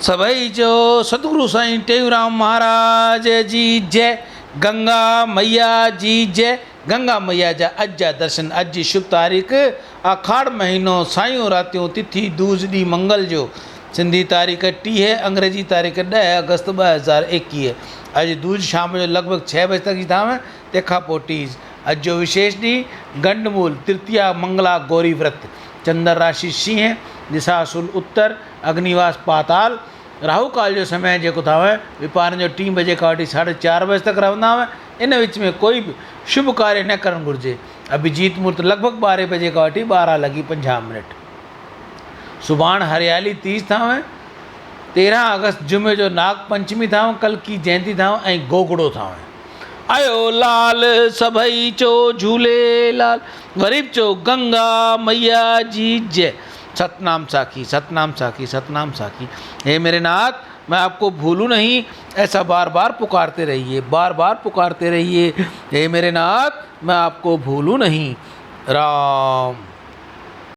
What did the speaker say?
सभई जो सतगुरु साईं टेऊंराम महाराज जी जय, गंगा मैया जी जय। गंगा मैया जा अज जा दर्शन। अज जी शुभ तारीख़ आखाड़ महीनो सायूं रातियों तिथि दूज डी मंगल जो। सिंधी तारीख़ 30 है, अंग्रेजी तारीख़ 10 अगस्त 2021। अज दूज शाम जो लगभग 6 बजे तक जी थाव तंहिंखां पोइ टीज। अज जो विशेष ॾींहुं गंडमूल तृतीया मंगला गौरी व्रत। चंद्र राशि सिंह, दिशाशूल उत्तर, अग्निवास पाताल। राहु काल जो समय जेको अथव विपारन जो 3 बजे खां वठी 4:30 बजे तक रहंदा हुआ। इन विच में कोई भी शुभ कार्य न करणु घुरिजे। अभिजीत मुहूर्त लगभग 12 बजे खां वठी 12:50। सुभाणे हरियाली तीज अथव। 13 अगस्त जुमे जो नाग पंचमी अथव, कल की जयंती अथव ऐं गोगड़ो अथव। आयो लाल सभई चो झूलेलाल, गरीब चो गंगा मैया जी जय। सतनाम साखी, सतनाम साखी, सतनाम साखी। हे मेरे नाथ, मैं आपको भूलूं नहीं, ऐसा बार बार पुकारते रहिए, बार बार पुकारते रहिए। हे मेरे नाथ, मैं आपको भूलूं नहीं। राम।